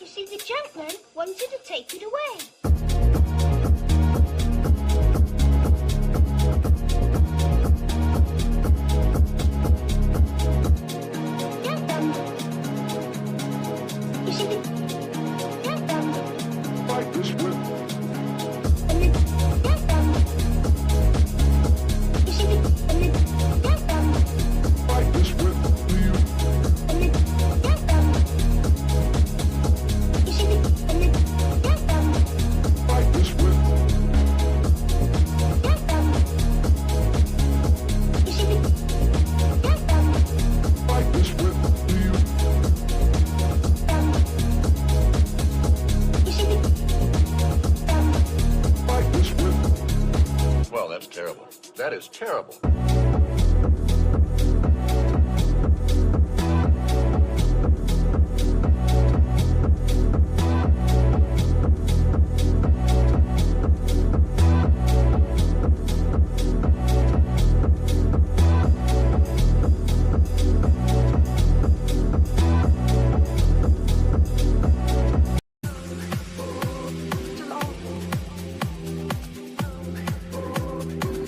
You see, the gentleman wanted to take it away. You see, the gentleman. Like this whip. And the gentleman. You see, the gentleman. Like this whip. Do you? And the gentleman. You see, the gentleman. Like this whip. Gentleman. You see, the gentleman. Like this whip. Do you? You see, the Like this whip. Well, that's terrible. That is terrible.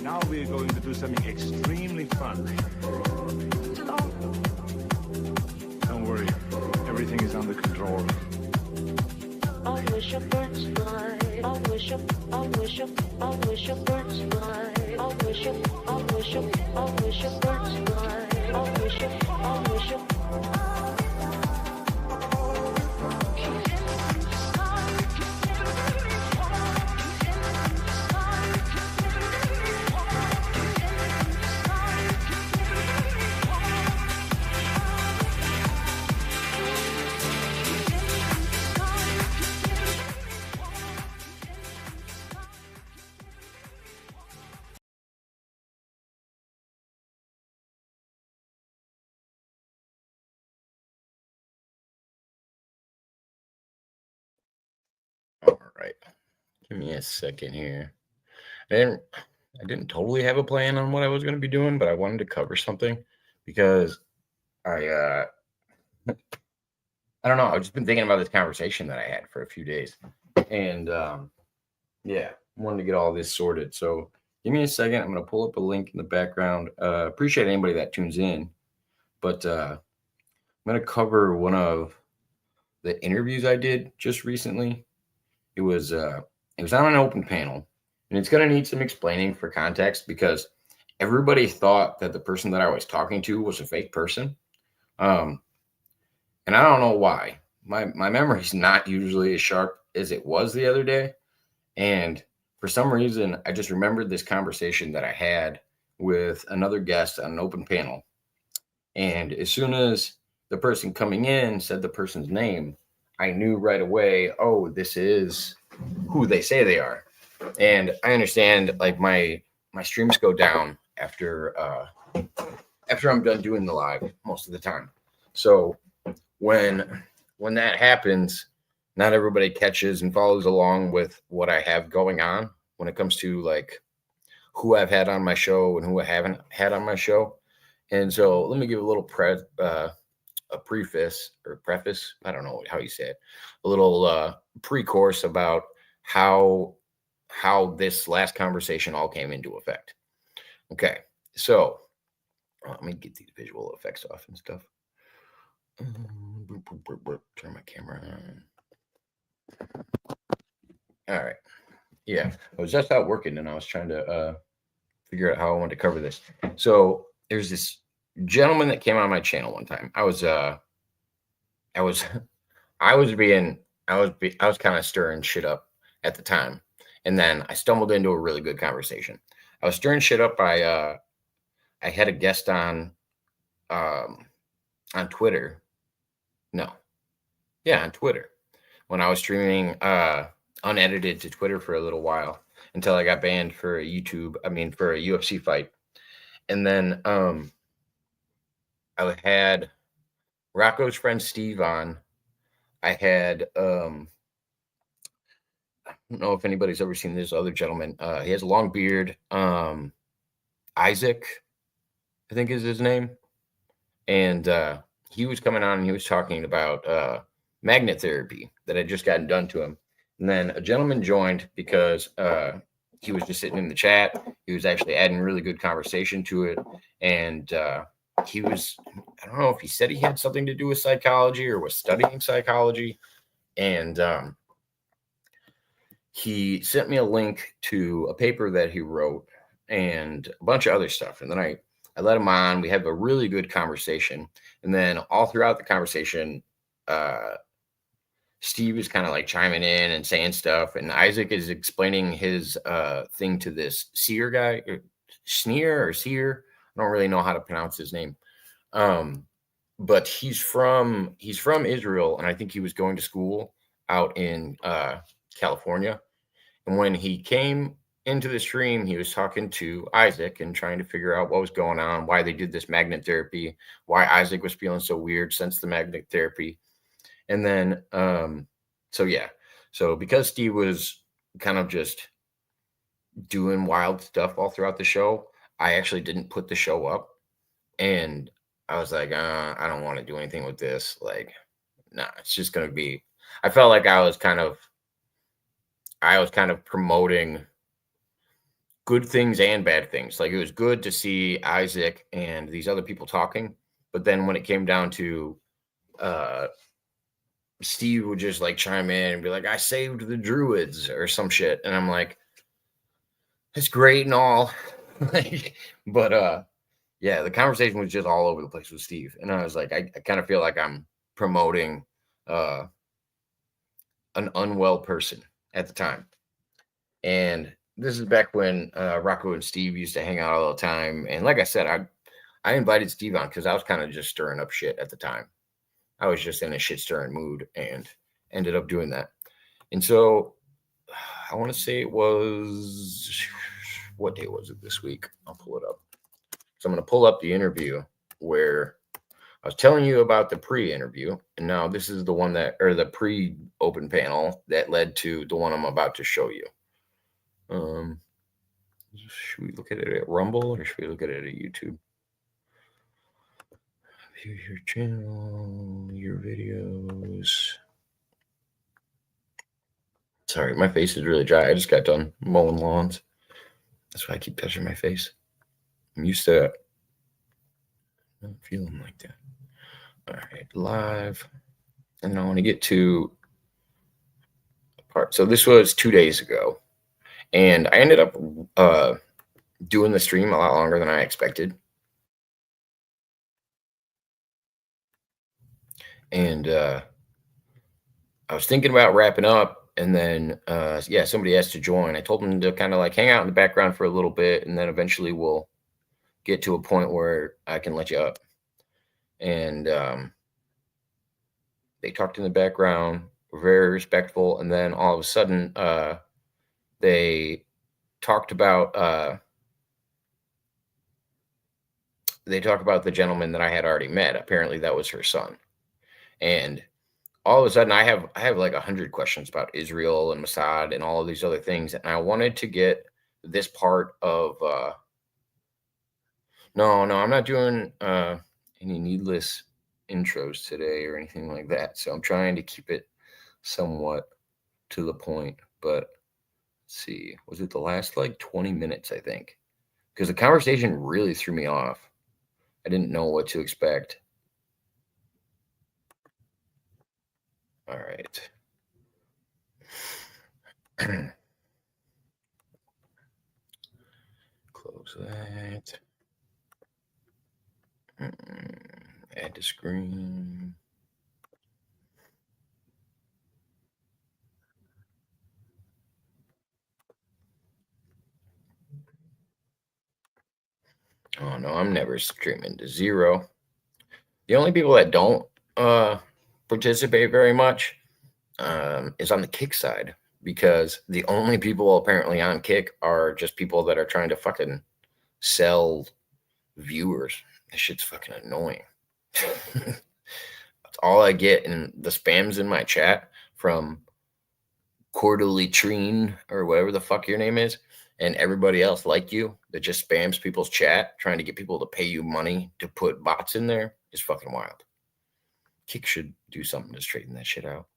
Now we're going to do something extremely fun. Don't worry, everything is under control. I wish a bird's fly. I wish a bird's fly. I wish a bird's fly. I wish a All right. Give me a second here. I didn't totally have a plan on what I was going to be doing, but I wanted to cover something because I don't know. I've just been thinking about this conversation that I had for a few days, and yeah, wanted to get all this sorted. So give me a second. I'm going to pull up a link in the background. Appreciate anybody that tunes in, but I'm going to cover one of the interviews I did just recently. It was on an open panel, and it's going to need some explaining for context because everybody thought that the person that I was talking to was a fake person. And I don't know why. My memory's not usually as sharp as it was the other day. And for some reason, I just remembered this conversation that I had with another guest on an open panel. And as soon as the person coming in said the person's name, I knew right away, oh, this is who they say they are. And I understand, like, my streams go down after I'm done doing the live most of the time. So when that happens, not everybody catches and follows along with what I have going on when it comes to like who I've had on my show and who I haven't had on my show. And so let me give a little preface, I don't know how you say it, a little pre-course about how this last conversation all came into effect. Okay, so let me get these visual effects off and stuff. Turn my camera on. All right. Yeah, I was just out working and I was trying to figure out how I wanted to cover this. So there's this gentleman that came on my channel one time. I was kind of stirring shit up at the time, and then I stumbled into a really good conversation. I was stirring shit up. I had a guest on Twitter. On Twitter, when I was streaming unedited to Twitter for a little while until I got banned for a UFC fight. And then I had Rocco's friend Steve on. I had I don't know if anybody's ever seen this other gentleman. He has a long beard. Isaac, I think is his name. And he was coming on and he was talking about magnet therapy that had just gotten done to him. And then a gentleman joined because he was just sitting in the chat. He was actually adding really good conversation to it. And he was, I don't know if he said he had something to do with psychology or was studying psychology. And he sent me a link to a paper that he wrote and a bunch of other stuff. And then I let him on. We have a really good conversation. And then all throughout the conversation, Steve is kind of like chiming in and saying stuff. And Isaac is explaining his thing to this seer guy, Seer. I don't really know how to pronounce his name. But he's from Israel. And I think he was going to school out in California. And when he came into the stream, he was talking to Isaac and trying to figure out what was going on, why they did this magnet therapy, why Isaac was feeling so weird since the magnet therapy. And then, so because Steve was kind of just doing wild stuff all throughout the show, I actually didn't put the show up. And I was like, I don't want to do anything with this. Like, nah, it's just going to be, I felt like I was kind of promoting good things and bad things. Like, it was good to see Isaac and these other people talking. But then when it came down to, Steve would just like chime in and be like, I saved the druids or some shit. And I'm like, it's great and all. But yeah, the conversation was just all over the place with Steve. And I was like, I kind of feel like I'm promoting an unwell person at the time. And this is back when Rocco and Steve used to hang out all the time. And like I said, I invited Steve on because I was kind of just stirring up shit at the time. I was just in a shit stirring mood and ended up doing that. And so I want to say it was, what day was it this week? I'll pull it up. So I'm going to pull up the interview where I was telling you about the pre-interview. And now this is the one that, or the pre-open panel that led to the one I'm about to show you. Should we look at it at Rumble or should we look at it at YouTube? View your channel, your videos. Sorry, my face is really dry. I just got done mowing lawns. That's why I keep touching my face. I'm used to it. I'm not feeling like that. All right, live. And I want to get to part. So this was 2 days ago. And I ended up doing the stream a lot longer than I expected. And I was thinking about wrapping up, and then somebody asked to join. I told them to kind of like hang out in the background for a little bit, and then eventually we'll get to a point where I can let you up. And they talked in the background, were very respectful, and then all of a sudden they talked about the gentleman that I had already met. Apparently that was her son. And all of a sudden I have like 100 questions about Israel and Mossad and all of these other things. And I wanted to get this part of, no, I'm not doing any needless intros today or anything like that. So I'm trying to keep it somewhat to the point, but let's see, was it the last like 20 minutes, I think? Because the conversation really threw me off. I didn't know what to expect. All right. Close that. Add to screen. Oh no, I'm never streaming to zero. The only people that don't participate very much is on the Kick side, because the only people apparently on Kick are just people that are trying to fucking sell viewers. This shit's fucking annoying. That's all I get, and the spams in my chat from Quarterly Treen or whatever the fuck your name is, and everybody else like you that just spams people's chat trying to get people to pay you money to put bots in there is fucking wild. Kick should do something to straighten that shit out.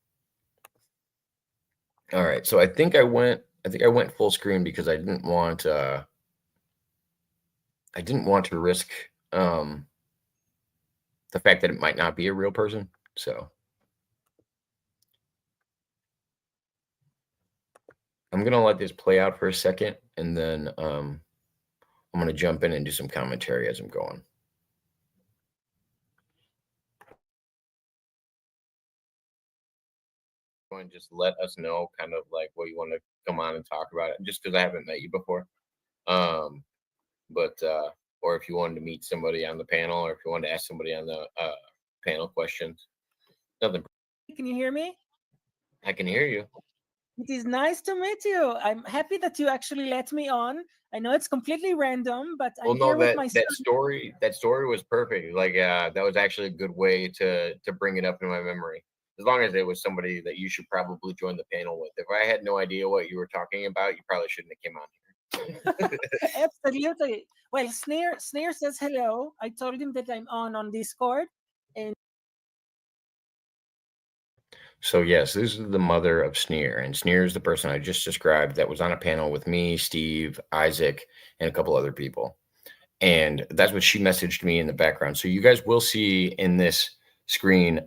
All right, so I think I went full screen because I didn't want to risk the fact that it might not be a real person. So I'm gonna let this play out for a second, and then I'm gonna jump in and do some commentary as I'm going. And just let us know kind of like what you want to come on and talk about it, just because I haven't met you before. But or if you wanted to meet somebody on the panel, or if you wanted to ask somebody on the panel questions. Nothing. Can you hear me? I can hear you. It is nice to meet you. I'm happy that you actually let me on. I know it's completely random, but I'm here with my son. that story was perfect. Like that was actually a good way to bring it up in my memory. As long as it was somebody that you should probably join the panel with. If I had no idea what you were talking about, you probably shouldn't have came on here. Absolutely. Well, Sneer says hello. I told him that I'm on Discord. And so yes, this is the mother of Sneer, and Sneer is the person I just described that was on a panel with me, Steve, Isaac, and a couple other people. And that's what she messaged me in the background. So you guys will see in this screen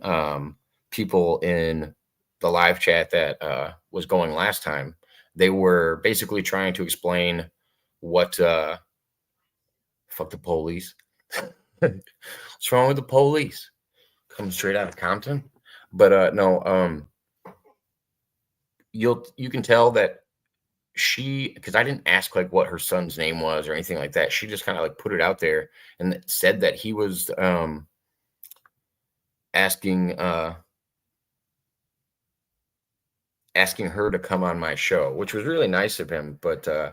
people in the live chat that was going last time. They were basically trying to explain what fuck the police. What's wrong with the police? Coming straight out of Compton. But no, you can tell that she, because I didn't ask like what her son's name was or anything like that. She just kind of like put it out there and said that he was asking her to come on my show, which was really nice of him. But I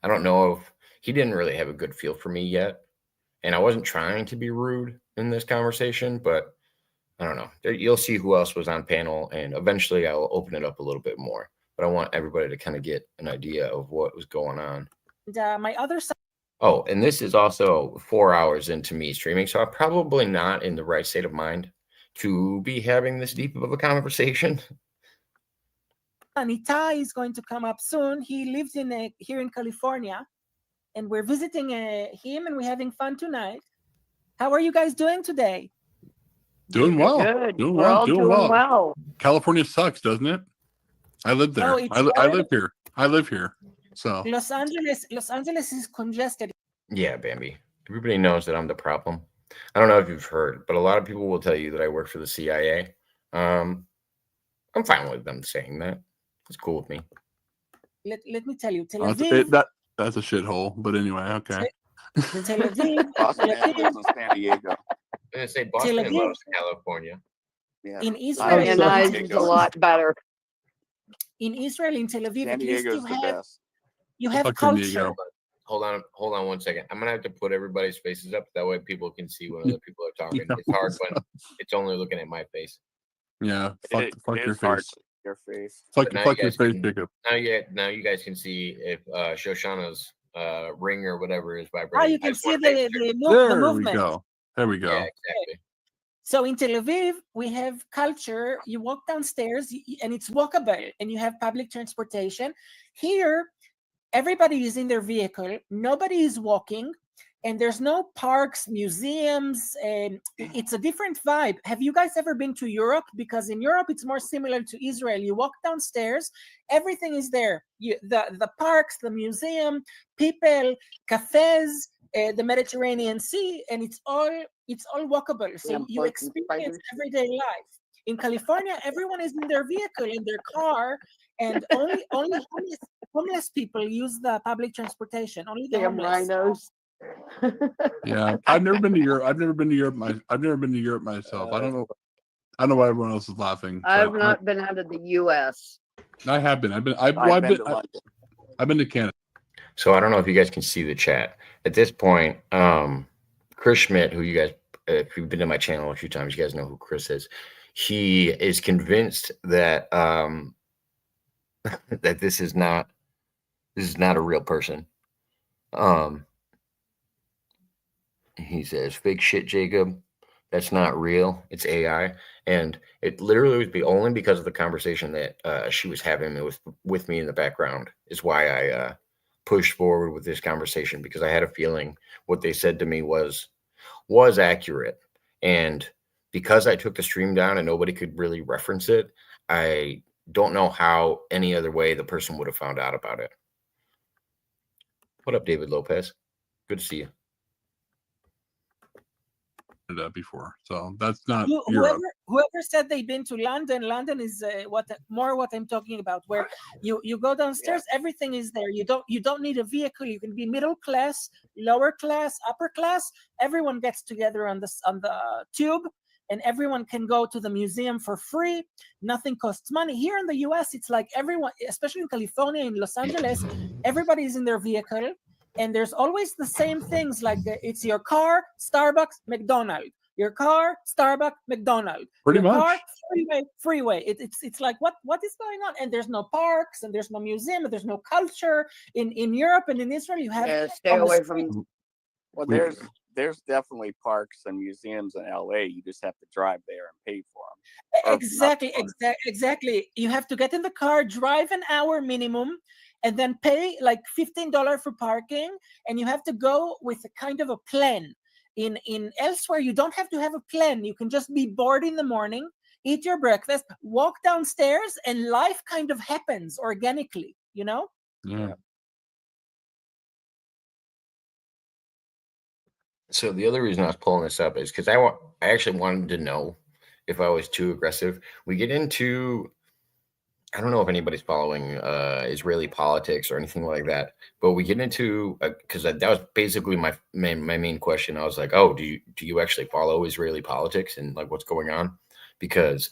don't know if he didn't really have a good feel for me yet. And I wasn't trying to be rude in this conversation, but I don't know. You'll see who else was on panel, and eventually I'll open it up a little bit more. But I want everybody to kind of get an idea of what was going on. My other side. Oh, and this is also 4 hours into me streaming, so I'm probably not in the right state of mind to be having this deep of a conversation. Anita is going to come up soon. He lives here in California, and we're visiting him, and we're having fun tonight. How are you guys doing today? Doing well. Good. Doing We're well. all Doing well. California sucks, doesn't it? I live there. Oh, I live here. I live here. So Los Angeles is congested. Yeah, Bambi. Everybody knows that I'm the problem. I don't know if you've heard, but a lot of people will tell you that I work for the CIA. I'm fine with them saying that. It's cool with me. Let me tell you, Tel Aviv. That's a shithole. But anyway, okay. Tel Aviv. Boston lives in San Diego. I'm gonna say Boston loves California. Yeah. In Israel, is a lot better. In Israel, in Tel Aviv, San at least Diego's the best. you have Fuck San culture. Diego. Hold on 1 second. I'm gonna have to put everybody's faces up. That way people can see when other people are talking. It's hard when it's only looking at my face. Yeah. Fuck your hard. face. Your face. Fuck But now your you face, guys can- Jacob. Now you guys can see if Shoshana's ring or whatever is vibrating. Ah, you I can just see wanna make sure. the There we movement. go. There we go. Yeah, exactly. So in Tel Aviv, we have culture. You walk downstairs and it's walkable, and you have public transportation. Here, everybody is in their vehicle. Nobody is walking, and there's no parks, museums. It's a different vibe. Have you guys ever been to Europe? Because in Europe, it's more similar to Israel. You walk downstairs, everything is there. The parks, the museum, people, cafes, the Mediterranean Sea, and it's all walkable. So Yeah, you parks and experience spiders. everyday life. In California, everyone is in their vehicle, in their car, and only homeless people use the public transportation. Only the Damn homeless. rhinos. Yeah. I've never been to Europe. I've never been to Europe myself. I don't know why everyone else is laughing. I've but not been out of the U.S. I have been. I've been to London. I've been to Canada. So I don't know if you guys can see the chat at this point. Chris Schmidt, who you guys, if you've been to my channel a few times, you guys know who Chris is. He is convinced that that this is not a real person. He says, "Fake shit, Jacob. That's not real. It's AI. And it literally was only because of the conversation that she was having with me in the background is why I pushed forward with this conversation, because I had a feeling what they said to me was accurate. And because I took the stream down and nobody could really reference it, I don't know how any other way the person would have found out about it. What up, David Lopez? Good to see you. Before, so that's not Whoever Europe. said they've been to London, London is what I'm talking about, where you go downstairs, everything is there. You don't need a vehicle. You can be middle class, lower class, upper class. Everyone gets together on the tube, and everyone can go to the museum for free. Nothing costs money. Here in the US, it's like everyone, especially in California, in Los Angeles, everybody's in their vehicle. And there's always the same things, like it's your car, Starbucks, McDonald's. Your car, Starbucks, McDonald's. Pretty Your much. car, freeway. It's like what is going on? And there's no parks, and there's no museum, and there's no culture. In Europe and in Israel, you have Yeah, stay on the away street. from. Well, We- there's definitely parks and museums in LA. You just have to drive there and pay for them. Exactly. You have to get in the car, drive an hour minimum, and then pay like $15 for parking. And you have to go with a kind of a plan. In elsewhere, you don't have to have a plan. You can just be bored in the morning, eat your breakfast, walk downstairs, and life kind of happens organically, you know? Yeah. So the other reason I was pulling this up is because I actually wanted to know if I was too aggressive. We get into, I don't know if anybody's following Israeli politics or anything like that, but we get into, because that was basically my main question. I was like, oh, do you actually follow Israeli politics and like what's going on? Because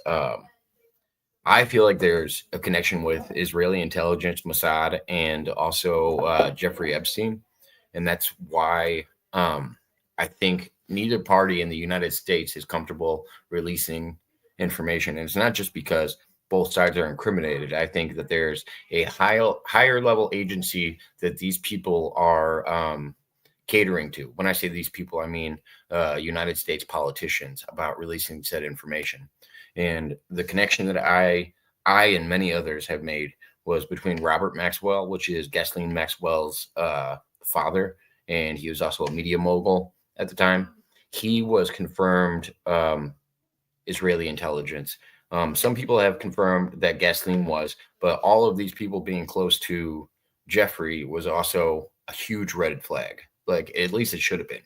I feel like there's a connection with Israeli intelligence, Mossad, and also Jeffrey Epstein. And that's why I think neither party in the United States is comfortable releasing information. And it's not just because both sides are incriminated. I think that there's a higher level agency that these people are catering to. When I say these people, I mean United States politicians, about releasing said information. And the connection that I and many others have made was between Robert Maxwell, which is Ghislaine Maxwell's father, and he was also a media mogul at the time. He was confirmed Israeli intelligence. Some people have confirmed that Ghislaine was, but all of these people being close to Jeffrey was also a huge red flag. Like, at least it should have been.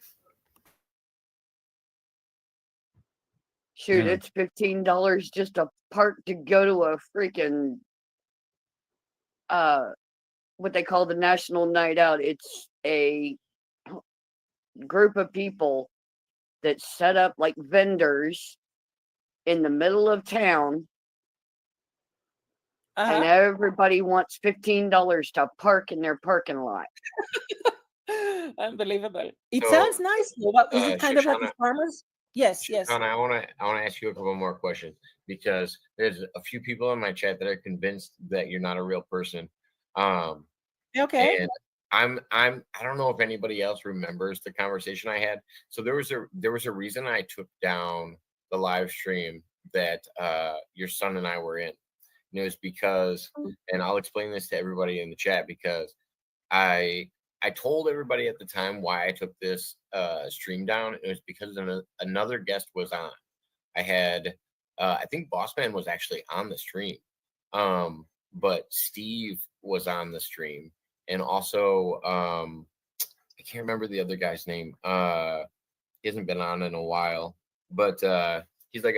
Shoot, Yeah. it's $15 just a park to go to a freaking what they call the National Night Out. It's a group of people that set up like vendors in the middle of town, and everybody wants $15 to park in their parking lot. Unbelievable. It So, sounds nice, though. But is it kind of like Shoshana- the farmers? Yes. Shoshana, I want to ask you a couple more questions, because there's a few people in my chat that are convinced that you're not a real person. Okay. And I don't know if anybody else remembers the conversation I had. So there was a reason I took down the live stream that your son and I were in. And it was because, and I'll explain this to everybody in the chat, because I told everybody at the time why I took this stream down. It was because another guest was on. I had I think Bossman was actually on the stream. But Steve was on the stream, and also I can't remember the other guy's name. He hasn't been on in a while, but he's like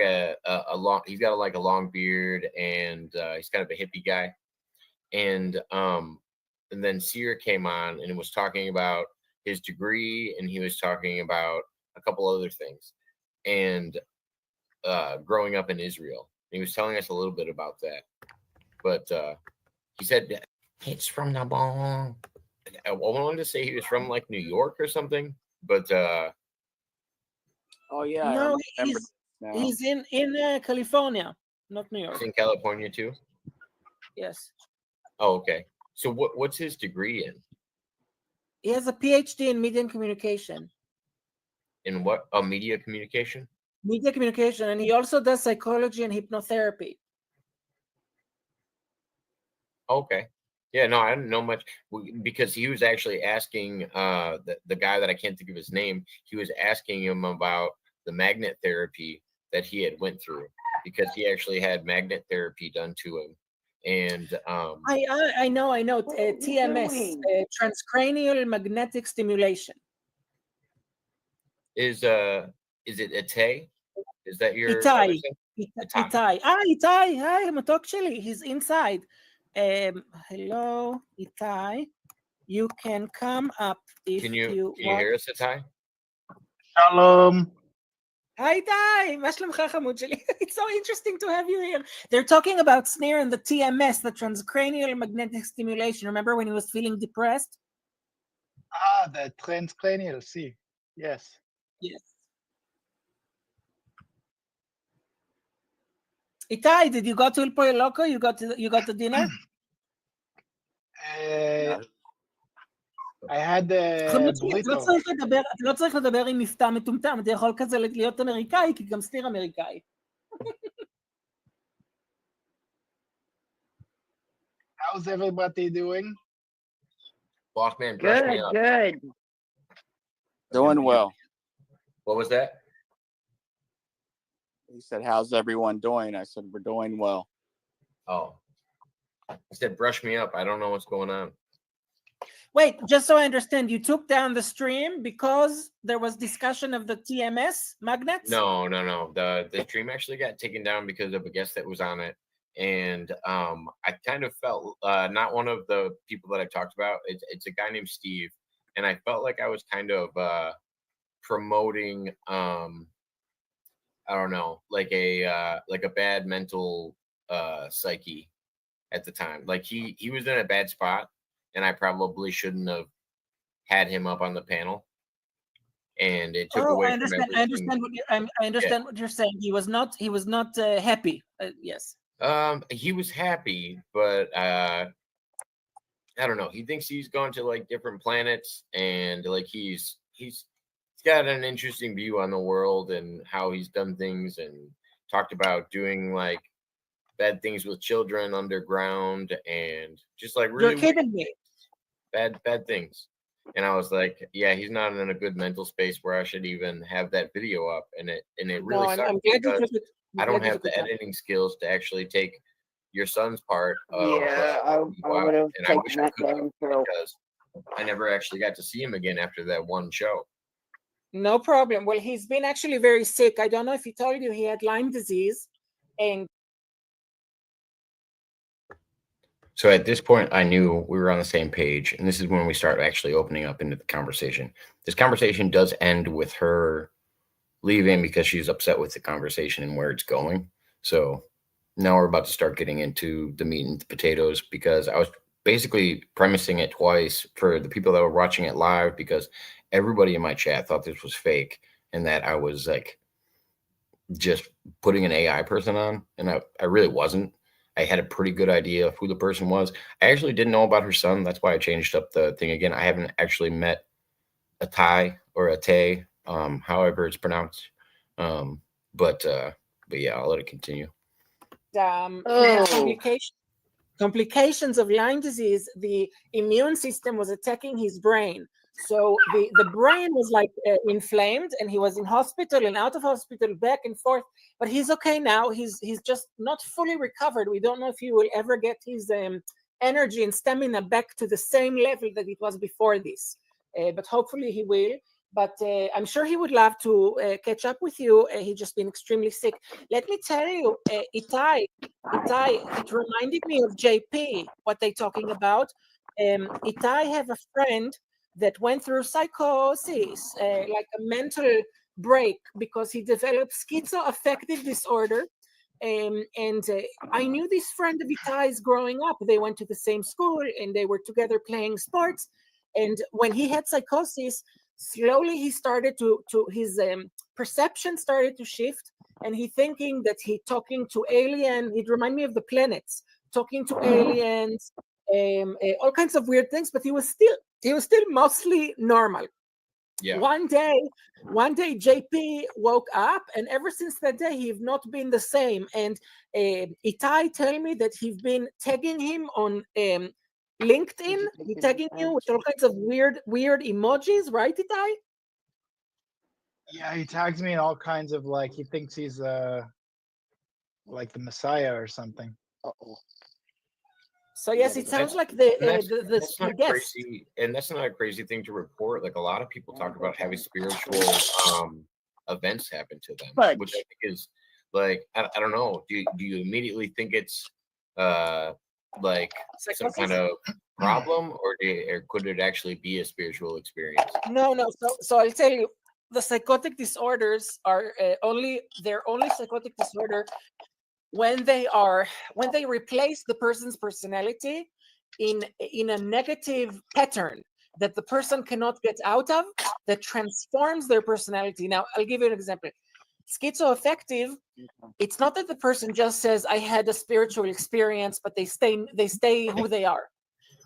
he's got like a long beard, and he's kind of a hippie guy. And then Seer came on and was talking about his degree, and he was talking about a couple other things, and growing up in Israel. And he was telling us a little bit about that. But he said it's from the ball. I wanted to say he was from like New York or something, but Oh yeah, I No, remember now. he's in California, not New York. he's in California too. Yes. Oh, okay. So what's his degree in? He has a PhD in media and communication. In what? Oh, media communication. Media communication, and he also does psychology and hypnotherapy. Okay. Yeah, no, I didn't know much because he was actually asking the guy that I can't think of his name. He was asking him about the magnet therapy that he had went through because he actually had magnet therapy done to him. And I know. TMS, transcranial magnetic stimulation. is it Itay? Is that your Itai. Itai. Itai. Itai. Hi, מתוק שלי. He's inside. Hello, Itai. You can come up if Can you want. hear us, Itai? Shalom. Hi, Itai. מה שלומך, חמוד שלי? It's so interesting to have you here. They're talking about snare and the TMS, the transcranial magnetic stimulation. Remember when he was feeling depressed? The transcranial, see. Yes. Yes. Itai, did you go to El Pollo Loco? You got to dinner? I had חמוד שלי, burrito. אתה לא צריך לדבר עם מבטא מטומטם, אתה יכול כזה להיות אמריקאי, כי גם סטיר אמריקאי. How's everybody doing? Bossman, brush me up. Good. Doing well. What was that? He said, "How's everyone doing?" I said, "We're doing well." Oh, he said, "Brush me up." I don't know what's going on. Wait, just so I understand, you took down the stream because there was discussion of the TMS magnets? No. The stream actually got taken down because of a guest that was on it, and I kind of felt not one of the people that I talked about. It's a guy named Steve, and I felt like I was kind of promoting I don't know, like a bad mental psyche at the time. Like he was in a bad spot, and I probably shouldn't have had him up on the panel. And it took away. I understand. I understand what you're saying. He was not happy. Yes. He was happy, but I don't know. He thinks he's gone to like different planets, and like he's got an interesting view on the world and how he's done things, and talked about doing like bad things with children underground, and just like really You're kidding me. bad things. And I was like, yeah, he's not in a good mental space where I should even have that video up. And it really sucks I'm glad you because took it. I don't have the editing skills to actually take your son's part of I would have and I wish taken I that could have, down too. because I never actually got to see him again after that one show. No problem. Well, he's been actually very sick. I don't know if he told you he had Lyme disease, and So at this point, I knew we were on the same page, and this is when we start actually opening up into the conversation. This conversation does end with her leaving because she's upset with the conversation and where it's going. So now we're about to start getting into the meat and the potatoes, because I was basically premising it twice for the people that were watching it live, because everybody in my chat thought this was fake and that I was like just putting an AI person on, and I really wasn't. I had a pretty good idea of who the person was. I actually didn't know about her son. That's why I changed up the thing again. I haven't actually met Atai or Atay, however it's pronounced. But yeah, I'll let it continue. Complications of Lyme disease, the immune system was attacking his brain. So the brain was like inflamed, and he was in hospital and out of hospital, back and forth. But he's okay now. He's just not fully recovered. We don't know if he will ever get his energy and stamina back to the same level that it was before this. But hopefully he will. But I'm sure he would love to catch up with you. He's just been extremely sick. Let me tell you, Itai, it reminded me of JP, what they're talking about. Itai have a friend that went through psychosis, like a mental break, because he developed schizoaffective disorder. And I knew this friend of Itai's growing up. They went to the same school, and they were together playing sports. And when he had psychosis, slowly he started his perception started to shift, and he thinking that he talking to alien. It reminded me of the planets, talking to aliens, all kinds of weird things. But he was still mostly normal. Yeah. One day JP woke up, and ever since that day he've not been the same. And Itai tell me that he's been tagging him on LinkedIn. He tagging you with all kinds of weird emojis, right, Itai? Yeah, he tags me in all kinds of like he thinks he's like the Messiah or something. Uh-oh. So yes, it sounds like That's not guest. crazy, and that's not a crazy thing to report. Like a lot of people talk about having spiritual events happen to them, Fudge. which I think is like I don't know. Do you immediately think it's like some kind of problem, or could it actually be a spiritual experience? No. So I'll tell you, the psychotic disorders are only psychotic disorder when they replace the person's personality in a negative pattern that the person cannot get out of, that transforms their personality. Now, I'll give you an example. Schizoaffective, it's not that the person just says, I had a spiritual experience, but they stay who they are.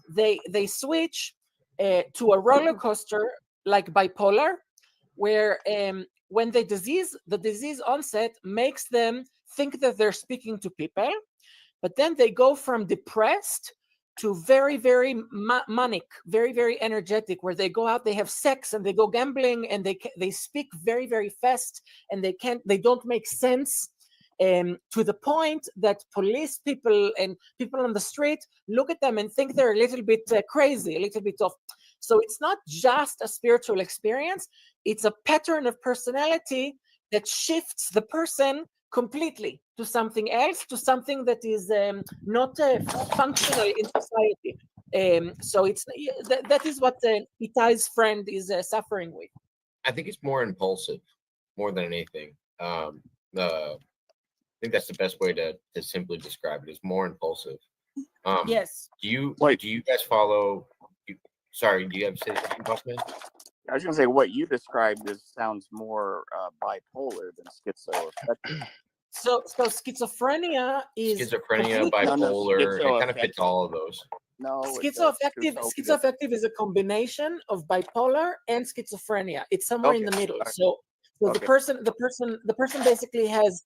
They switch to a roller coaster like bipolar, where when the disease onset makes them think that they're speaking to people, but then they go from depressed to very, very manic, very, very energetic, where they go out, they have sex, and they go gambling, and they speak very, very fast, and they don't make sense, to the point that police people and people on the street look at them and think they're a little bit crazy, a little bit off. So it's not just a spiritual experience, it's a pattern of personality that shifts the person completely to something else, to something that is not functional in society. So it's that is what Itai's friend is suffering with. I think it's more impulsive, more than anything. I think that's the best way to simply describe it. Is more impulsive. Yes. Do you guys follow? Sorry, do you have to say something, Buckman? I was going to say what you described sounds more bipolar than schizoaffective. So schizophrenia is bipolar. It kind of fits all of those. No, schizoaffective is a combination of bipolar and schizophrenia. It's somewhere in the middle. Right. So the person basically has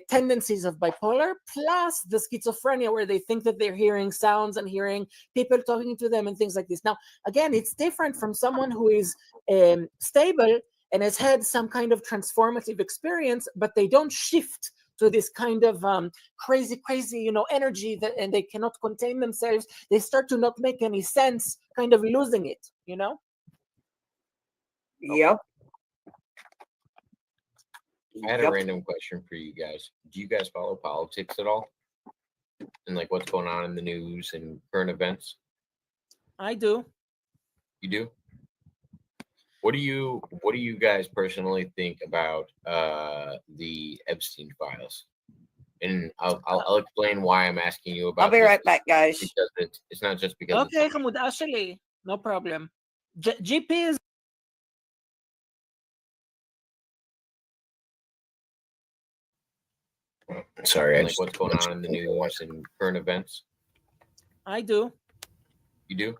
tendencies of bipolar plus the schizophrenia, where they think that they're hearing sounds and hearing people talking to them and things like this. Now, again, it's different from someone who is stable and has had some kind of transformative experience, but they don't shift to this kind of crazy, energy and they cannot contain themselves. They start to not make any sense, kind of losing it, Yep. I had a random question for you guys. Do you guys follow politics at all? And like what's going on in the news and current events? I do. You do? What do you guys personally think about the Epstein files? And I'll explain why I'm asking you about. I'll be right back, guys. Because it's not just because. Okay, Hamud, actually, no problem. GP is. Sorry, like what's going on in the news and current events? I do. You do?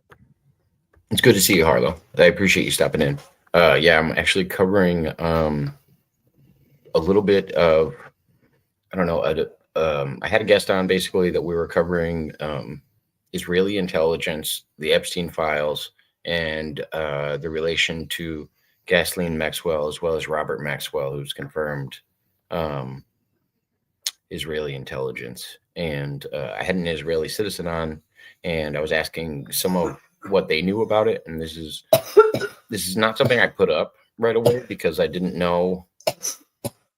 It's good to see you, Harlow. I appreciate you stopping in. Yeah, I'm actually covering a little bit of, I don't know, I had a guest on basically that we were covering Israeli intelligence, the Epstein files, and the relation to Ghislaine Maxwell, as well as Robert Maxwell, who's confirmed Israeli intelligence. And I had an Israeli citizen on, and I was asking some of what they knew about it. And this is not something I put up right away because I didn't know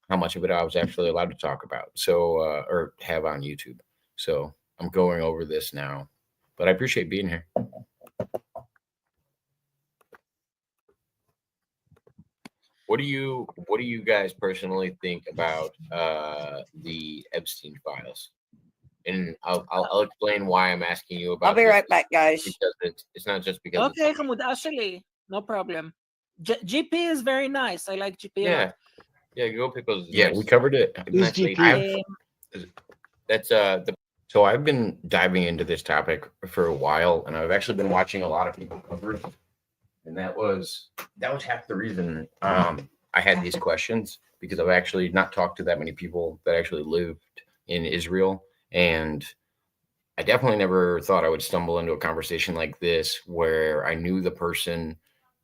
how much of it I was actually allowed to talk about, so or have on YouTube. So I'm going over this now, but I appreciate being here. What do you guys personally think about the Epstein files? And I'll explain why I'm asking you about. I'll be right back, guys. Because it's not just because. Okay, Hamud, actually, no problem. GP is very nice. I like GP. Yeah, go Pickles. Yeah, we covered it. Who's GP? That's So I've been diving into this topic for a while, and I've actually been watching a lot of people cover it. And that was half the reason I had these questions, because I've actually not talked to that many people that actually lived in Israel. And I definitely never thought I would stumble into a conversation like this where I knew the person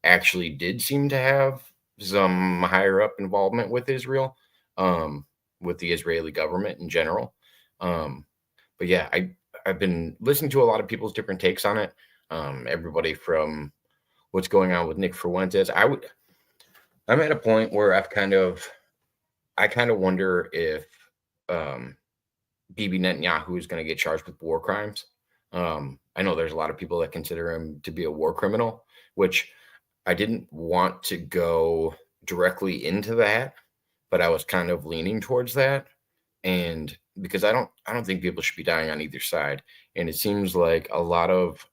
actually did seem to have some higher up involvement with Israel, with the Israeli government in general. But yeah, I've been listening to a lot of people's different takes on it. Everybody from what's going on with Nick Fuentes. I'm at a point where I kind of wonder if Bibi Netanyahu is going to get charged with war crimes. I know there's a lot of people that consider him to be a war criminal, which I didn't want to go directly into that, but I was kind of leaning towards that. And because I don't think people should be dying on either side. And it seems like a lot of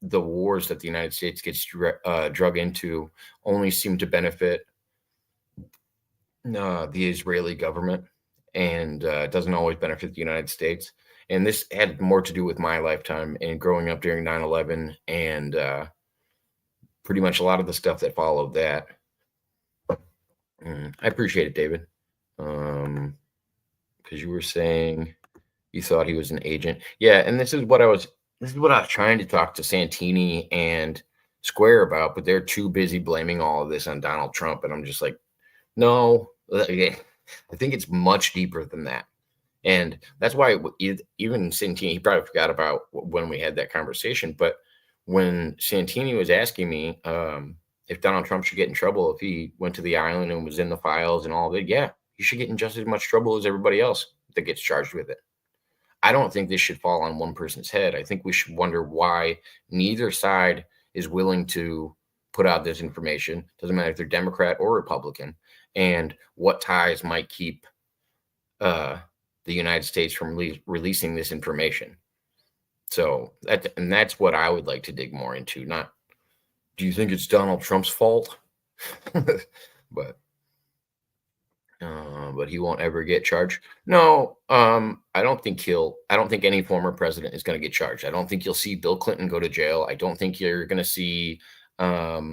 the wars that the United States gets drug into only seem to benefit the Israeli government, and doesn't always benefit the United States. And this had more to do with my lifetime and growing up during 9/11 and pretty much a lot of the stuff that followed that. I appreciate it, David. Because you were saying you thought he was an agent. Yeah, and this is what I was trying to talk to Santini and Square about, but they're too busy blaming all of this on Donald Trump. And I'm just like, no, I think it's much deeper than that. And that's why even Santini, he probably forgot about when we had that conversation. But when Santini was asking me if Donald Trump should get in trouble if he went to the island and was in the files and all of it, yeah, he should get in just as much trouble as everybody else that gets charged with it. I don't think this should fall on one person's head. I think we should wonder why neither side is willing to put out this information. Doesn't matter if they're Democrat or Republican, and what ties might keep the United States from releasing this information. So that's what I would like to dig more into. Not, do you think it's Donald Trump's fault? But he won't ever get charged. No, I don't think any former president is going to get charged. I don't think you'll see Bill Clinton go to jail. I don't think you're going to see, I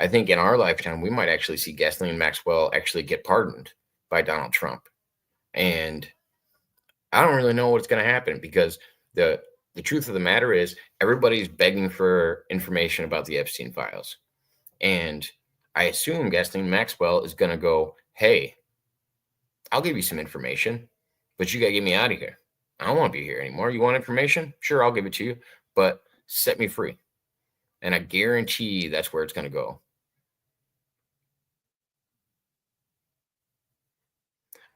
think in our lifetime, we might actually see Ghislaine Maxwell actually get pardoned by Donald Trump. And I don't really know what's going to happen, because the truth of the matter is everybody's begging for information about the Epstein files. And I assume Ghislaine Maxwell is going to go, hey, I'll give you some information, but you got to get me out of here. I don't want to be here anymore. You want information? Sure, I'll give it to you, but set me free. And I guarantee that's where it's going to go.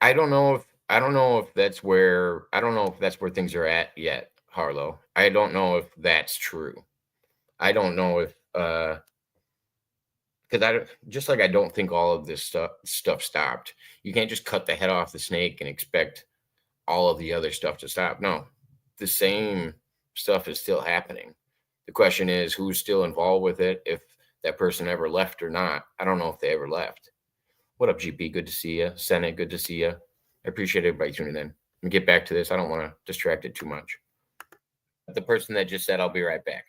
I don't know if that's where things are at yet, Harlow. I don't know if that's true. I don't know if because I don't think all of this stuff stopped. You can't just cut the head off the snake and expect all of the other stuff to stop. No, the same stuff is still happening. The question is who's still involved with it, if that person ever left or not. I don't know if they ever left. What up, GP? Good to see you. Senate, good to see you. I appreciate everybody tuning in. Let me get back to this. I don't want to distract it too much. The person that just said, I'll be right back.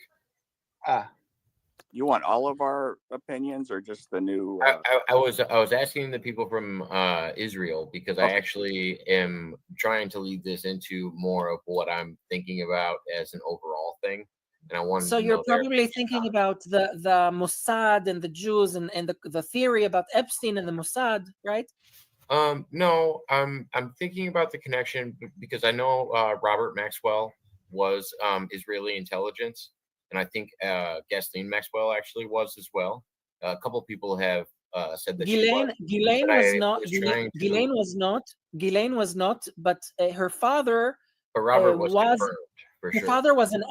You want all of our opinions or just the new? I was asking the people from Israel, because I actually am trying to lead this into more of what I'm thinking about as an overall thing. And I wanted So to you're know their probably opinion thinking on it. about the Mossad and the Jews and the theory about Epstein and the Mossad, right? No, I'm thinking about the connection because I know Robert Maxwell was Israeli intelligence, and I think Ghislaine Maxwell actually was as well. A couple people have said that Ghislaine was not, but her father but Robert was was. confirmed for Her sure. father was an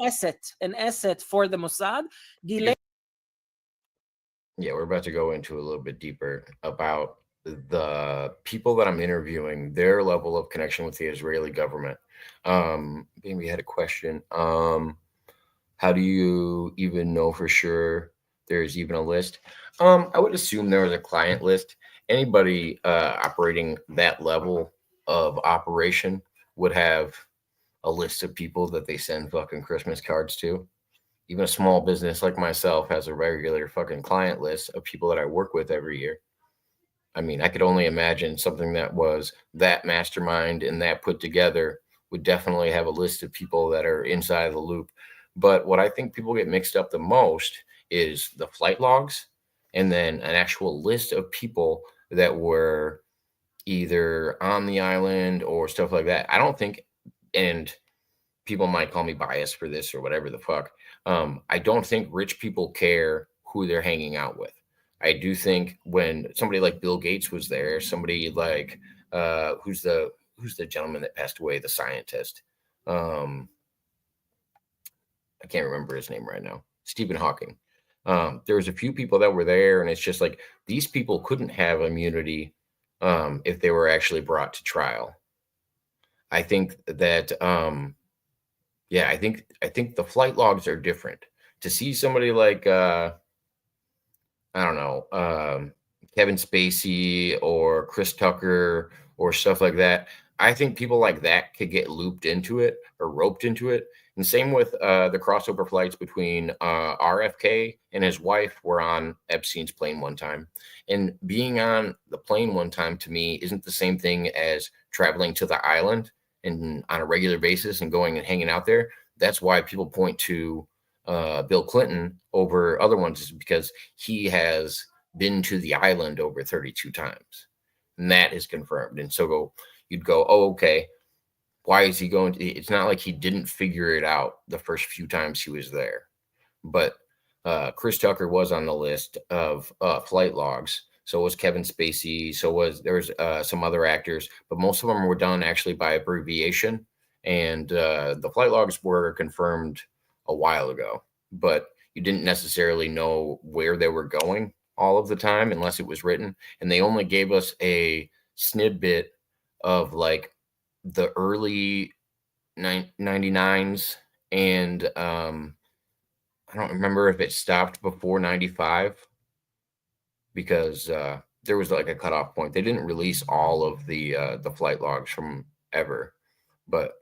asset for the Mossad. Ghislaine Yeah, we're about to go into a little bit deeper about the people that I'm interviewing, their level of connection with the Israeli government. Maybe we had a question. How do you even know for sure there's even a list? I would assume there was a client list. Anybody operating that level of operation would have a list of people that they send fucking Christmas cards to. even a small business like myself has a regular fucking client list of people that I work with every year. I mean, I could only imagine something that was that mastermind and that put together would definitely have a list of people that are inside of the loop. But what I think people get mixed up the most is the flight logs and then an actual list of people that were either on the island or stuff like that. I don't think, and people might call me biased for this or whatever the fuck. I don't think rich people care who they're hanging out with. I do think when somebody like Bill Gates was there, somebody like who's the gentleman that passed away, the scientist. I can't remember his name right now. Stephen Hawking. There was a few people that were there, and it's just like these people couldn't have immunity if they were actually brought to trial. I think that yeah, I think the flight logs are different. To see somebody like I don't know, Kevin Spacey or Chris Tucker or stuff like that, I think people like that could get looped into it or roped into it. And same with the crossover flights between RFK and his wife were on Epstein's plane one time. And being on the plane one time to me isn't the same thing as traveling to the island and on a regular basis and going and hanging out there. That's why people point to Bill Clinton over other ones, is because he has been to the island over 32 times. And that is confirmed. And so you'd go, oh, okay. Why is he going to? It's not like he didn't figure it out the first few times he was there. But Chris Tucker was on the list of flight logs. So was Kevin Spacey. There was some other actors, but most of them were done actually by abbreviation. And the flight logs were confirmed a while ago, but you didn't necessarily know where they were going all of the time unless it was written. And they only gave us a snippet of like the early 99s, and I don't remember if it stopped before 95 because there was like a cutoff point. They didn't release all of the flight logs from ever, but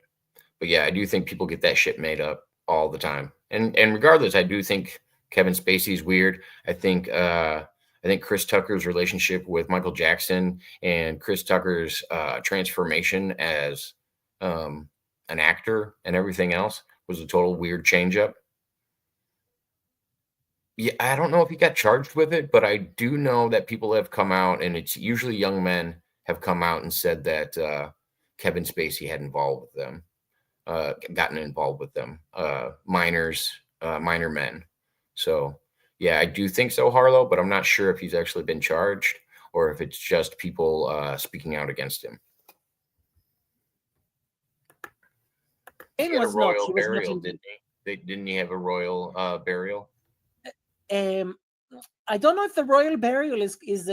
yeah, I do think people get that shit made up all the time. And regardless, I do think Kevin Spacey's weird. I think Chris Tucker's relationship with Michael Jackson and Chris Tucker's transformation as an actor and everything else was a total weird change up. Yeah, I don't know if he got charged with it, but I do know that people have come out, and it's usually young men have come out and said that Kevin Spacey had gotten involved with them, minor men. So yeah, I do think so, Harlow, but I'm not sure if he's actually been charged or if it's just people speaking out against him. He had a royal burial, didn't he? Didn't he have a royal burial? I don't know if the royal burial is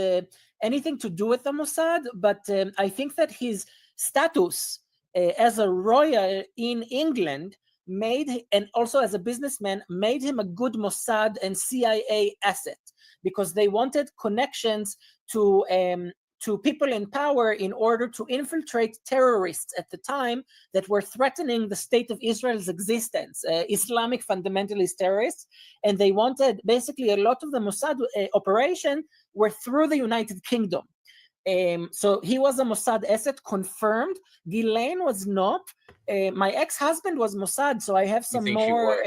anything to do with the Mossad, but I think that his status as a royal in England and also as a businessman, made him a good Mossad and CIA asset, because they wanted connections to people in power in order to infiltrate terrorists at the time that were threatening the state of Israel's existence, Islamic fundamentalist terrorists. And they wanted, basically, a lot of the Mossad operation were through the United Kingdom. So he was a Mossad asset, confirmed. Ghislaine was not. My ex-husband was Mossad, so I have some more.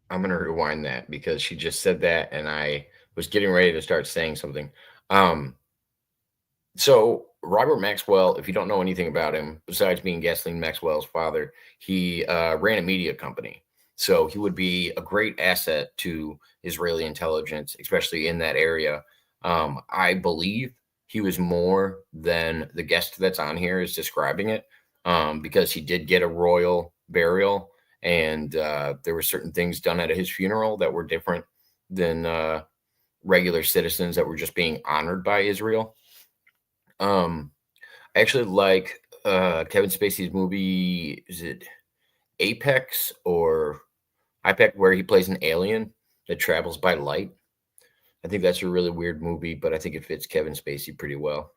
I'm going to rewind that because she just said that, and I was getting ready to start saying something. So Robert Maxwell, if you don't know anything about him, besides being Ghislaine Maxwell's father, he ran a media company. So he would be a great asset to Israeli intelligence, especially in that area. I believe he was more than the guest that's on here is describing it, because he did get a royal burial, and there were certain things done at his funeral that were different than regular citizens that were just being honored by Israel. I actually like Kevin Spacey's movie, is it Apex or IPEC, where he plays an alien that travels by light. I think that's a really weird movie, but I think it fits Kevin Spacey pretty well.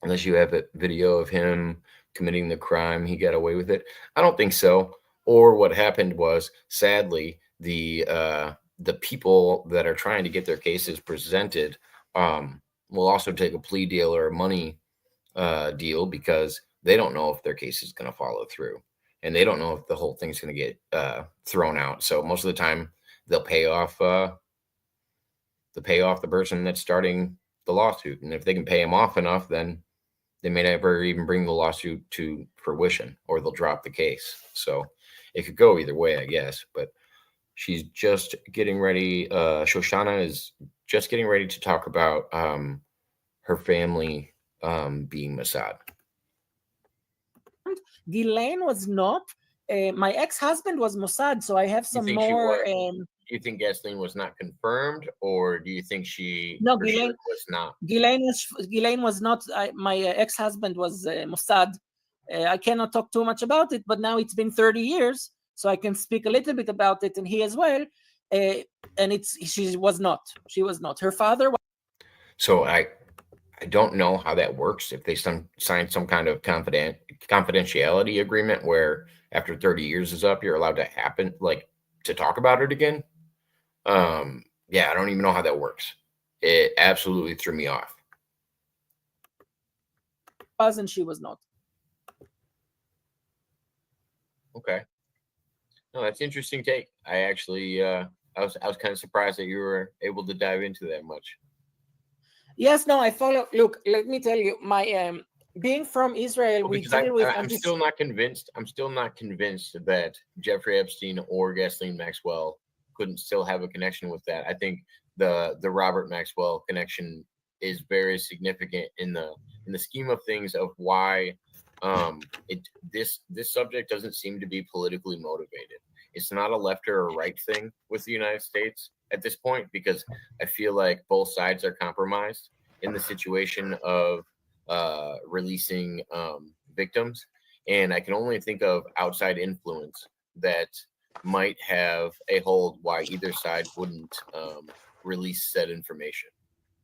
Unless you have a video of him committing the crime, he got away with it. I don't think so. Or what happened was, sadly, the people that are trying to get their cases presented will also take a plea deal or a money deal because they don't know if their case is going to follow through, and they don't know if the whole thing's going to get thrown out. So most of the time, they'll pay off the person that's starting the lawsuit, and if they can pay him off enough, then they may never even bring the lawsuit to fruition, or they'll drop the case. So it could go either way, I guess. But she's just getting ready. Shoshana is just getting ready to talk about her family being Mossad. Ghislaine was not. My ex-husband was Mossad, so I have some think she more. was? Do you think Ghislaine was not confirmed, or do you think she No, for sure Ghislaine was not? Ghislaine was not. My ex-husband was Mossad. I cannot talk too much about it, but now it's been 30 years, so I can speak a little bit about it, and he as well. And she was not. She was not. Her father was. So I don't know how that works. If they sign some kind of confidentiality agreement where after 30 years is up, you're allowed to talk about it again. Yeah, I don't even know how that works. It absolutely threw me off. And she was not. Okay. No, that's interesting take. I actually I was kind of surprised that you were able to dive into that much. Yes, no, I follow. Look, let me tell you, my being from Israel, we deal with. I'm still not convinced. I'm still not convinced that Jeffrey Epstein or Ghislaine Maxwell couldn't still have a connection with that. I think the Robert Maxwell connection is very significant in the scheme of things of why this subject doesn't seem to be politically motivated. It's not a left or a right thing with the United States at this point, because I feel like both sides are compromised in the situation of releasing victims. And I can only think of outside influence that might have a hold why either side wouldn't release said information.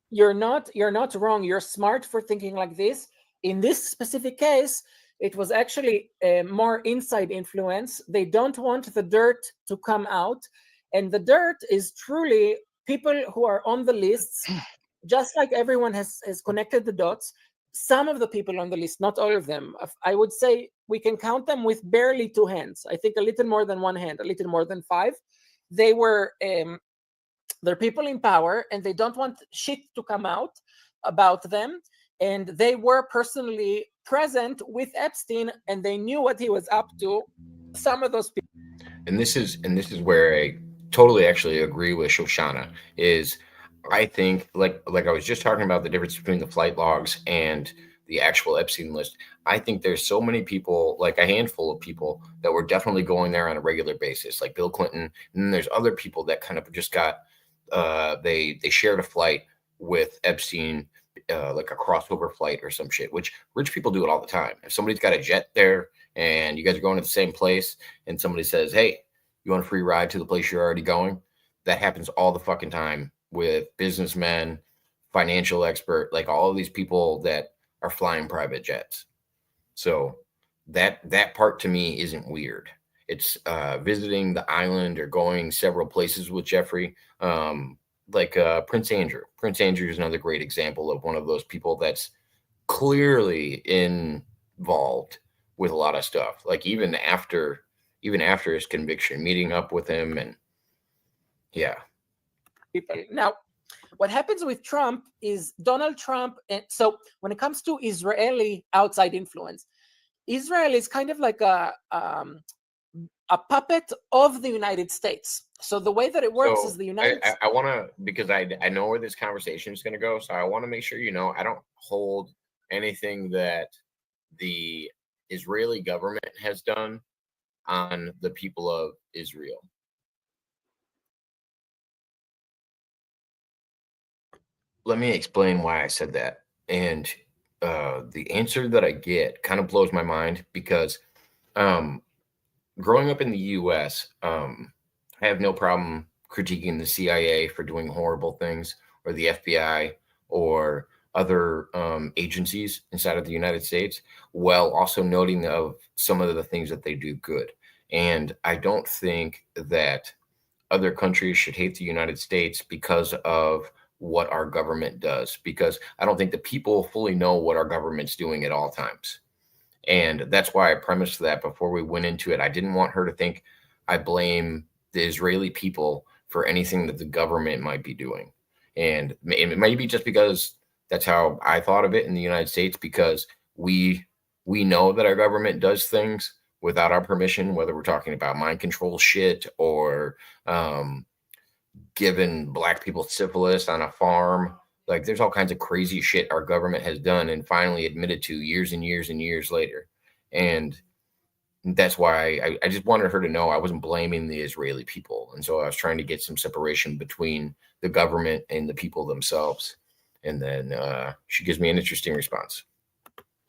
You're not wrong. You're smart for thinking like this. In this specific case, it was actually more inside influence. They don't want the dirt to come out. And the dirt is truly people who are on the lists, just like everyone has connected the dots. Some of the people on the list, not all of them, I would say we can count them with barely 2 hands. I think a little more than 1 hand, a little more than 5. They were, they're people in power, and they don't want shit to come out about them. And they were personally present with Epstein, and they knew what he was up to. Some of those people. And this is where I totally actually agree with Shoshana. Is I think like I was just talking about the difference between the flight logs and the actual Epstein list. I think there's so many people, like a handful of people, that were definitely going there on a regular basis, like Bill Clinton. And then there's other people that kind of just got they shared a flight with Epstein. Like a crossover flight or some shit, which rich people do it all the time. If somebody's got a jet there and you guys are going to the same place and somebody says, hey, you want a free ride to the place you're already going? That happens all the fucking time with businessmen, financial expert, like all of these people that are flying private jets. So that part to me isn't weird. It's visiting the island or going several places with Jeffrey. Like Prince Andrew. Prince Andrew is another great example of one of those people that's clearly involved with a lot of stuff. Like even after his conviction, meeting up with him, and yeah. Now, what happens with Trump is Donald Trump. And so when it comes to Israeli outside influence, Israel is kind of like a puppet of the United States. So the way that it works is the United States. I want to, because I know where this conversation is going to go. So I want to make sure, I don't hold anything that the Israeli government has done on the people of Israel. Let me explain why I said that. And the answer that I get kind of blows my mind because growing up in the U.S., I have no problem critiquing the CIA for doing horrible things, or the FBI, or other agencies inside of the United States, while also noting of some of the things that they do good. And I don't think that other countries should hate the United States because of what our government does, because I don't think the people fully know what our government's doing at all times. And that's why I premised that before we went into it. I didn't want her to think I blame the Israeli people for anything that the government might be doing. And it might be just because that's how I thought of it in the United States, because we know that our government does things without our permission, whether we're talking about mind control shit or giving black people syphilis on a farm. Like, there's all kinds of crazy shit our government has done and finally admitted to years and years and years later. And that's why I just wanted her to know I wasn't blaming the Israeli people. And so I was trying to get some separation between the government and the people themselves. And then she gives me an interesting response.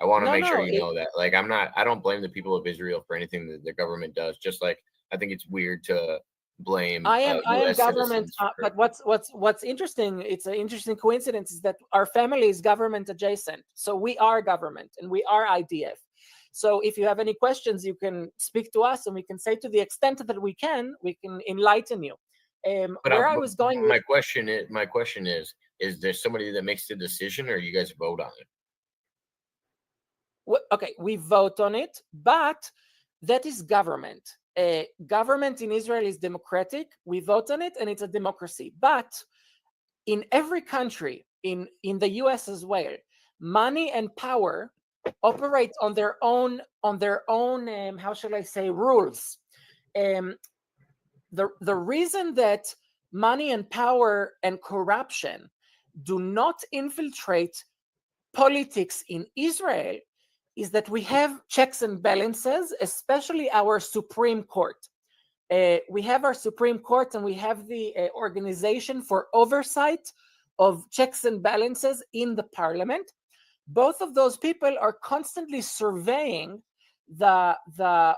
I want to No, make sure no, you know that. Like, I don't blame the people of Israel for anything that the government does. Just like I think it's weird to blame I am US government, citizens for- but what's interesting, it's an interesting coincidence, is that our family is government adjacent. So we are government and we are IDF. So if you have any questions, you can speak to us and we can say, to the extent that we can enlighten you. But Where I was going with, my question is there somebody that makes the decision, or you guys vote on it? okay, we vote on it, but that is government. Government in Israel is democratic. We vote on it, and it's a democracy. But in every country, in the US as well, money and power operate on their own how shall I say, rules. The reason that money and power and corruption do not infiltrate politics in Israel is that we have checks and balances, especially our Supreme Court. We have our Supreme Court, and we have the Organization for Oversight of Checks and Balances in the parliament. Both of those people are constantly surveying the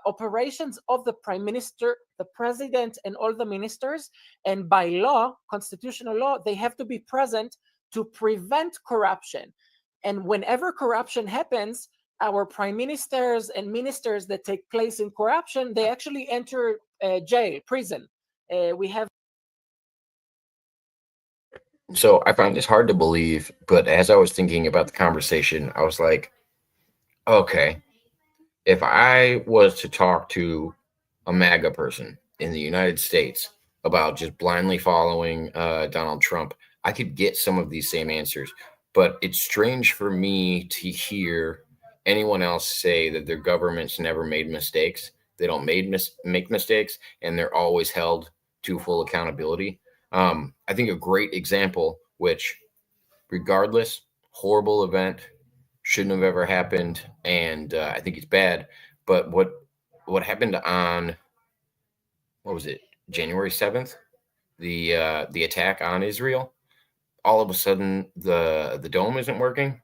operations of the prime minister, the president, and all the ministers. And by law, constitutional law, they have to be present to prevent corruption. And whenever corruption happens, our prime ministers and ministers that take place in corruption, they actually enter jail, prison. We have. So I find this hard to believe, but as I was thinking about the conversation, I was like, okay, if I was to talk to a MAGA person in the United States about just blindly following Donald Trump, I could get some of these same answers. But it's strange for me to hear anyone else say that their government's never made mistakes. They don't make mistakes, and they're always held to full accountability. I think a great example, which regardless, horrible event, shouldn't have ever happened, and I think it's bad. But what happened on, what was it, January 7th, the attack on Israel? All of a sudden, the dome isn't working,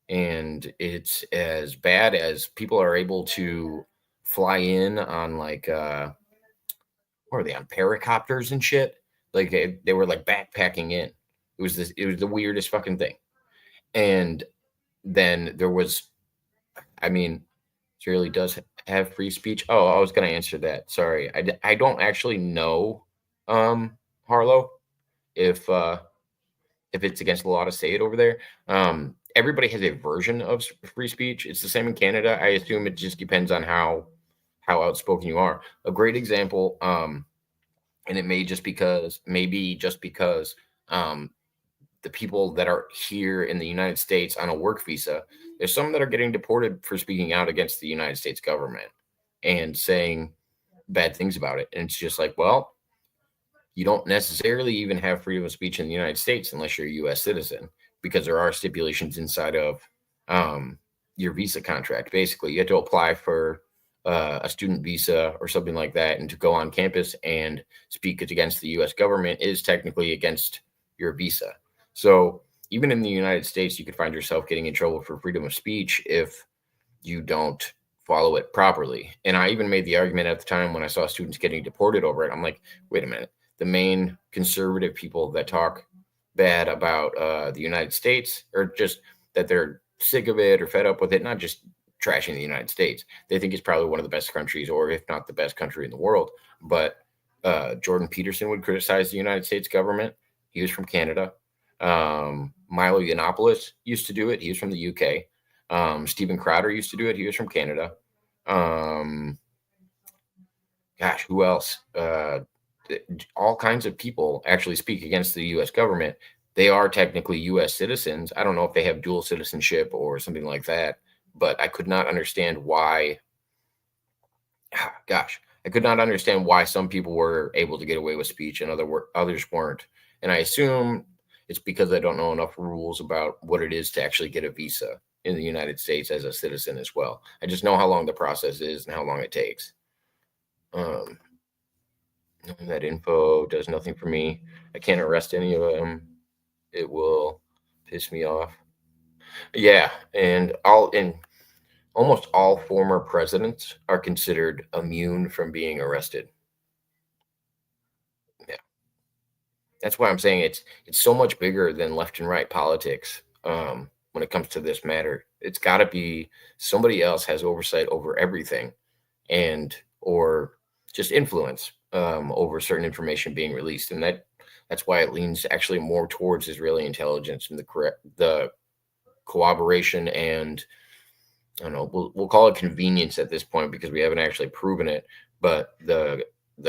and it's as bad as people are able to fly in on, like, what are they, on paracopters and shit? Like they were like backpacking in. It was the weirdest fucking thing. And then there was, I mean, Israeli does have free speech. Oh, I was going to answer that. Sorry. I don't actually know, Harlow, if it's against the law to say it over there. Everybody has a version of free speech. It's the same in Canada. I assume it just depends on how outspoken you are. A great example, and it may just because the people that are here in the United States on a work visa, there's some that are getting deported for speaking out against the United States government and saying bad things about it. And it's just like, well, you don't necessarily even have freedom of speech in the United States unless you're a U.S. citizen, because there are stipulations inside of your visa contract. Basically, you have to apply for a student visa or something like that, and to go on campus and speak against the U.S. government is technically against your visa. So even in the United States, you could find yourself getting in trouble for freedom of speech if you don't follow it properly. And I even made the argument at the time when I saw students getting deported over it. I'm like, wait a minute. The main conservative people that talk bad about the United States, or just that they're sick of it or fed up with it, not just trashing the United States. They think it's probably one of the best countries, or if not the best country in the world. But Jordan Peterson would criticize the United States government. He was from Canada. Milo Yiannopoulos used to do it. He was from the UK. Stephen Crowder used to do it. He was from Canada. Gosh, who else? All kinds of people actually speak against the U.S. government. They are technically U.S. citizens. I don't know if they have dual citizenship or something like that, but I could not understand why. Gosh, I could not understand why some people were able to get away with speech and others weren't. And I assume it's because I don't know enough rules about what it is to actually get a visa in the United States as a citizen as well. I just know how long the process is and how long it takes. That info does nothing for me. I can't arrest any of them. It will piss me off. Yeah, and almost all former presidents are considered immune from being arrested. Yeah. That's why I'm saying it's so much bigger than left and right politics when it comes to this matter. It's got to be somebody else has oversight over everything or just influence over certain information being released. And that's why it leans actually more towards Israeli intelligence and the cooperation and I don't know, we'll call it convenience at this point because we haven't actually proven it, but the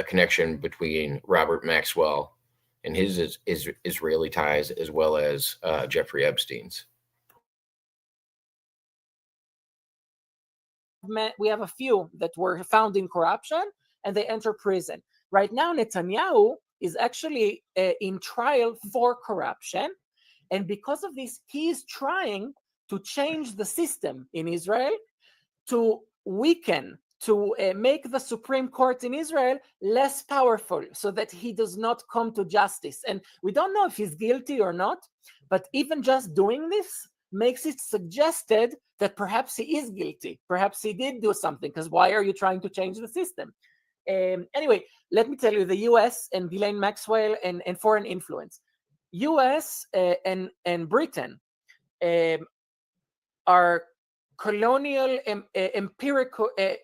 connection between Robert Maxwell and his Israeli ties as well as Jeffrey Epstein's. We have a few that were found in corruption and they enter prison. Right now, Netanyahu is actually in trial for corruption. And because of this, he is trying to change the system in Israel, to weaken, to make the Supreme Court in Israel less powerful so that he does not come to justice. And we don't know if he's guilty or not, but even just doing this makes it suggested that perhaps he is guilty. Perhaps he did do something, because why are you trying to change the system? Anyway, let me tell you, the US and Ghislaine Maxwell and foreign influence. US and Britain are colonial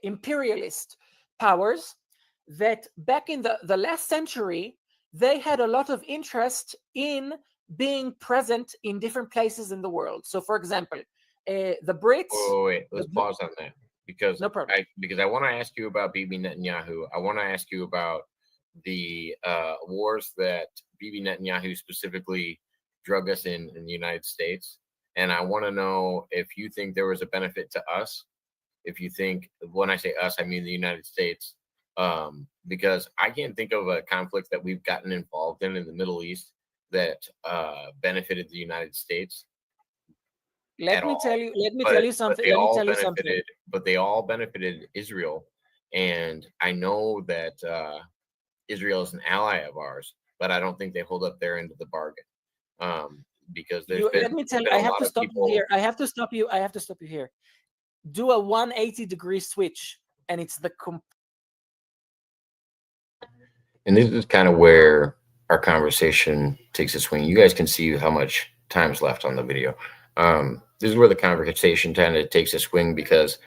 imperialist powers that back in the last century, they had a lot of interest in being present in different places in the world. So for example, the Brits... Wait, let's pause on that. Because no problem. I want to ask you about Bibi Netanyahu. I want to ask you about the wars that Bibi Netanyahu specifically drug us in the United States. And I want to know if you think there was a benefit to us. If you think, when I say us, I mean the United States. Because I can't think of a conflict that we've gotten involved in the Middle East that benefited the United States. Let me tell you something. But they all benefited Israel, and I know that Israel is an ally of ours, but I don't think they hold up their end of the bargain. Because let me tell you, I have to stop you here. I have to stop you here. Do a 180-degree switch, and it's the And this is kind of where our conversation takes a swing. You guys can see how much time's left on the video. This is where the conversation kind of takes a swing, because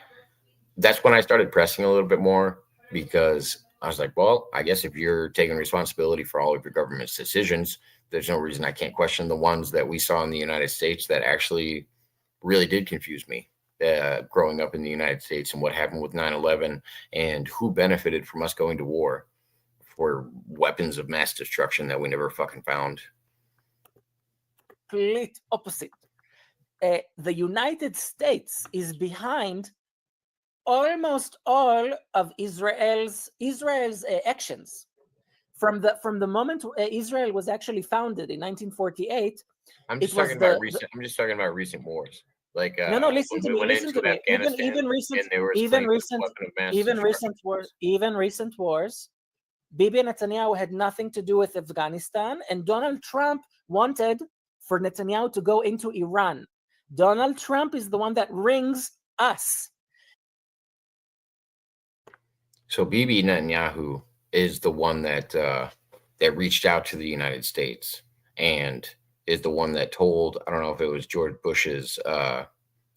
that's when I started pressing a little bit more, because I was like, well, I guess if you're taking responsibility for all of your government's decisions, there's no reason I can't question the ones that we saw in the United States that actually really did confuse me growing up in the United States, and what happened with 9/11 and who benefited from us going to war for weapons of mass destruction that we never fucking found. Complete opposite. The United States is behind almost all of Israel's actions from the moment Israel was actually founded in 1948. I'm just talking about recent wars. Like no, listen to me. Even recent wars. Bibi Netanyahu had nothing to do with Afghanistan, and Donald Trump wanted for Netanyahu to go into Iran. Donald Trump is the one that rings us. So Bibi Netanyahu is the one that that reached out to the United States and is the one that told, I don't know if it was George Bush's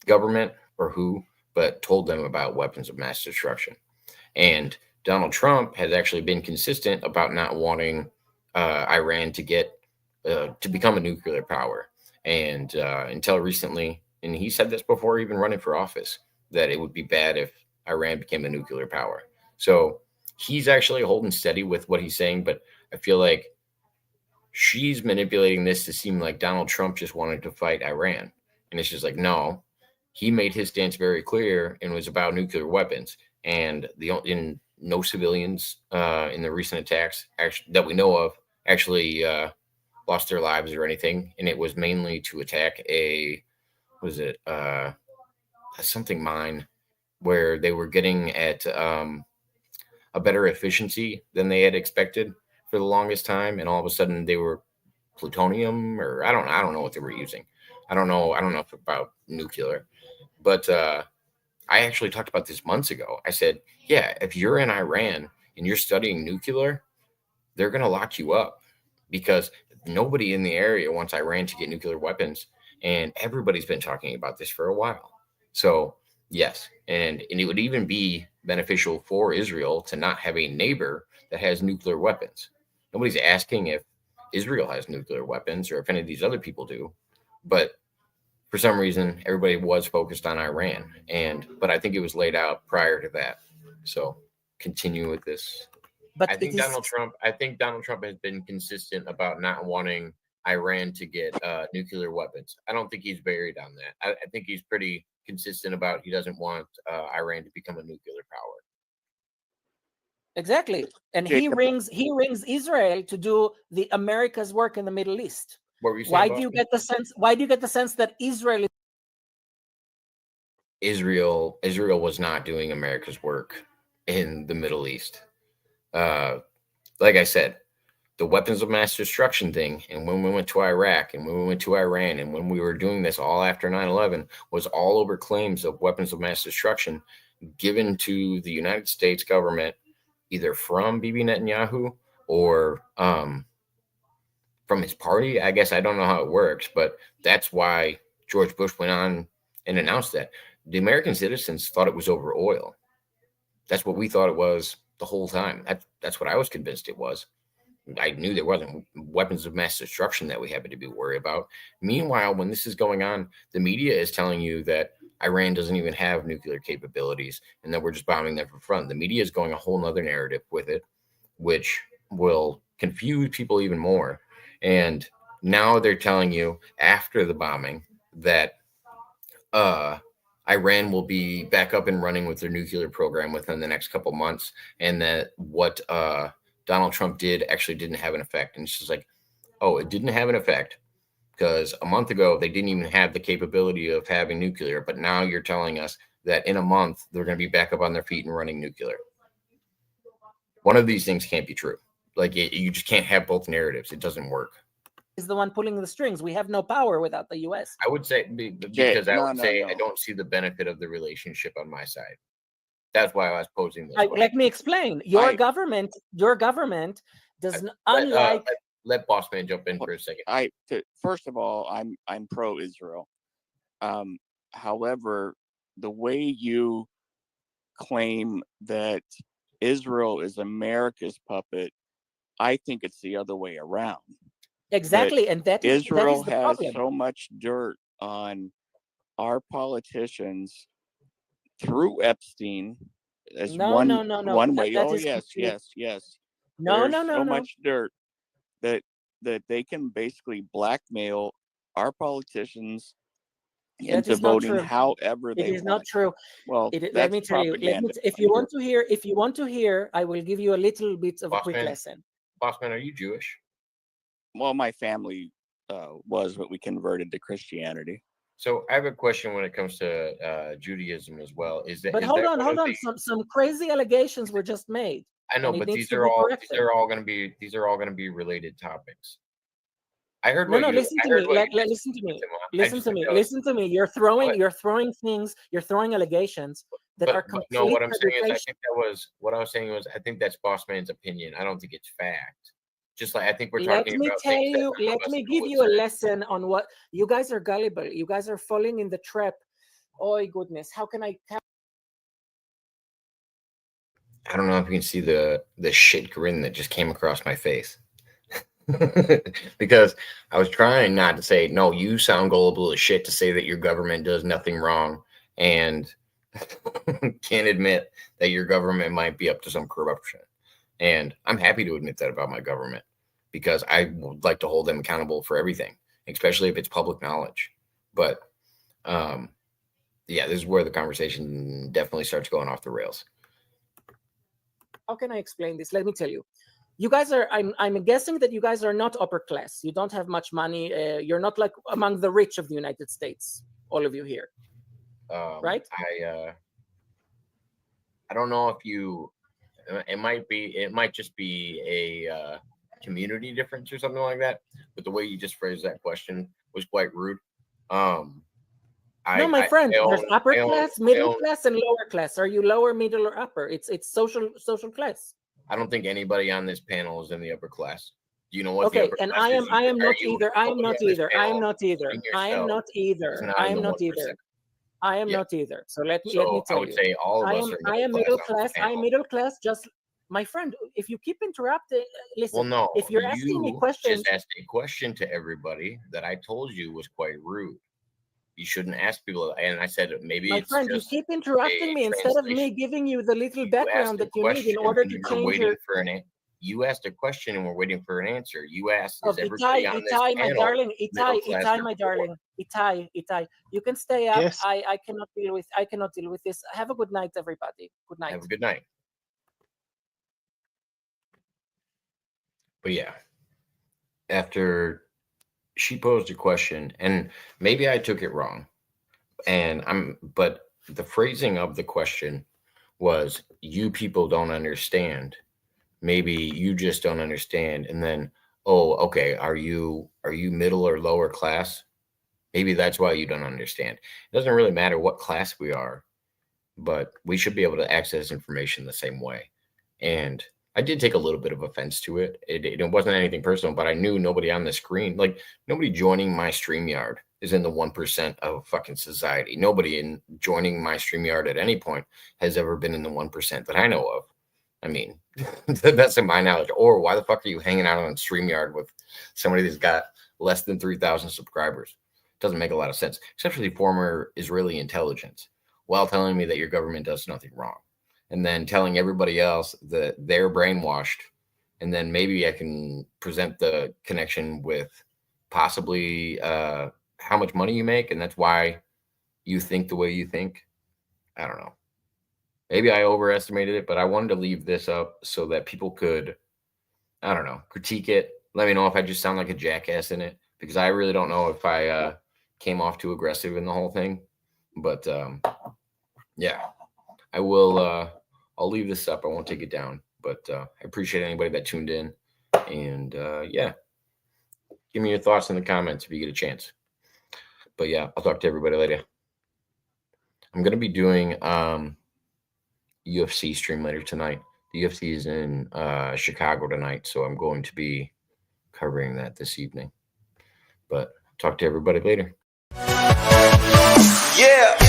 government or who, but told them about weapons of mass destruction. And Donald Trump has actually been consistent about not wanting Iran to get to become a nuclear power. And until recently, and he said this before even running for office, that it would be bad if Iran became a nuclear power. So he's actually holding steady with what he's saying, but I feel like she's manipulating this to seem like Donald Trump just wanted to fight Iran. And it's just like, no, he made his stance very clear and was about nuclear weapons. And no civilians in the recent attacks that we know of actually lost their lives or anything. And it was mainly to attack something mine where they were getting at a better efficiency than they had expected for the longest time, and all of a sudden they were plutonium, or I don't know what they were using. I don't know about nuclear, but I actually talked about this months ago. I said, yeah, if you're in Iran and you're studying nuclear, they're going to lock you up because nobody in the area wants Iran to get nuclear weapons, and everybody's been talking about this for a while. So yes, and it would even be beneficial for Israel to not have a neighbor that has nuclear weapons. Nobody's asking if Israel has nuclear weapons or if any of these other people do, but for some reason, everybody was focused on Iran, but I think it was laid out prior to that. So continue with this. But I think Donald Trump has been consistent about not wanting Iran to get nuclear weapons. I don't think he's varied on that. I think he's pretty consistent about he doesn't want Iran to become a nuclear power. Exactly, and he rings Israel to do the America's work in the Middle East. What were you saying? Why do you get the sense? Why do you get the sense that Israel was not doing America's work in the Middle East? Like I said, the weapons of mass destruction thing, and when we went to Iraq, and when we went to Iran, and when we were doing this all after 9/11, was all over claims of weapons of mass destruction given to the United States government, either from Bibi Netanyahu or from his party. I guess I don't know how it works, but that's why George Bush went on and announced that. The American citizens thought it was over oil. That's what we thought it was the whole time. That's what I was convinced it was. I knew there wasn't weapons of mass destruction that we had to be worried about. Meanwhile, when this is going on, the media is telling you that Iran doesn't even have nuclear capabilities and that we're just bombing them from front. The media is going a whole nother narrative with it, which will confuse people even more. And now they're telling you after the bombing that Iran will be back up and running with their nuclear program within the next couple months, and that what Donald Trump did actually didn't have an effect. And it's just like, oh, it didn't have an effect because a month ago they didn't even have the capability of having nuclear, but now you're telling us that in a month they're going to be back up on their feet and running nuclear. One of these things can't be true. Like you just can't have both narratives. It doesn't work. is the one pulling the strings? We have no power without the U.S. I would say because I don't see the benefit of the relationship on my side. That's why I was posing this. Let me explain. Your government does unlike. Let Bossman jump in for a second. First of all, I'm pro-Israel. However, the way you claim that Israel is America's puppet, I think it's the other way around. Exactly, and that Israel that is the has problem. so much dirt on our politicians through Epstein as one way. That Oh is yes, complete- yes. No, There's no. so much dirt that they can basically blackmail our politicians into is not voting true. however they It is want. not true. Well, Let me tell you. If you want to hear, I will give you a little bit of a quick lesson. Bossman, are you Jewish? Well, my family was, but we converted to Christianity. So I have a question when it comes to Judaism as well. But hold on. Some crazy allegations were just made. I know, but these are all going to be related topics. I heard. Listen to me. Listen to me. You're throwing things. You're throwing allegations that are complete. No, what I'm saying is, I think that's Bossman's opinion. I don't think it's fact. Just like I think we're talking about. Let me give you a lesson on what you guys are gullible. You guys are falling in the trap. Oh goodness, how can I? I don't know if you can see the shit grin that just came across my face. Because I was trying not to say, no, you sound gullible as shit to say that your government does nothing wrong and can't admit that your government might be up to some corruption. And I'm happy to admit that about my government because I would like to hold them accountable for everything, especially if it's public knowledge. But yeah, this is where the conversation definitely starts going off the rails. How can I explain this? Let me tell you. You guys are, I'm guessing that you guys are not upper class. You don't have much money. You're not like among the rich of the United States, all of you here. Right? I don't know if you, it might just be a community difference or something like that. But the way you just phrased that question was quite rude. No, my friend, there's upper class, middle class, and lower class. Are you lower, middle, or upper? It's social class. I don't think anybody on this panel is in the upper class. Do you know what? Okay, and I am not either. I am not either. I am not either. I am not either. I am not either. I am not either. So let me tell you. I would say all of us are. I am middle class. I am middle class. Just my friend. If you keep interrupting, listen. Well, no. If you're asking me questions, just asked a question to everybody that I told you was quite rude. You shouldn't ask people, and I said maybe. My friend, you keep interrupting me instead of me giving you the little background that you need in order to change your. You asked a question and we're waiting for an answer. You asked, is Itai, everybody on this Itai, panel my darling, Itai, middle class Itai, or my poor? darling, Itai. You can stay up. Yes. I cannot deal with this. Have a good night, everybody. Good night. Have a good night. But yeah, after she posed a question, and maybe I took it wrong, but the phrasing of the question was, you people don't understand. Maybe you just don't understand. And then, oh, okay, are you middle or lower class? Maybe that's why you don't understand. It doesn't really matter what class we are, but we should be able to access information the same way. And I did take a little bit of offense to it. It wasn't anything personal, but I knew nobody on the screen, like nobody joining my StreamYard is in the 1% of fucking society. Nobody in joining my StreamYard at any point has ever been in the 1% that I know of. I mean, that's in my knowledge. Or why the fuck are you hanging out on StreamYard with somebody that's got less than 3,000 subscribers? Doesn't make a lot of sense, especially former Israeli intelligence, while telling me that your government does nothing wrong. And then telling everybody else that they're brainwashed. And then maybe I can present the connection with possibly how much money you make. And that's why you think the way you think. I don't know. Maybe I overestimated it, but I wanted to leave this up so that people could, I don't know, critique it. Let me know if I just sound like a jackass in it, because I really don't know if I came off too aggressive in the whole thing. But yeah, I will. I'll leave this up. I won't take it down. But I appreciate anybody that tuned in. And yeah, give me your thoughts in the comments if you get a chance. But yeah, I'll talk to everybody later. I'm going to be doing UFC stream later tonight. The UFC is in Chicago tonight, so I'm going to be covering that this evening. But talk to everybody later. Yeah.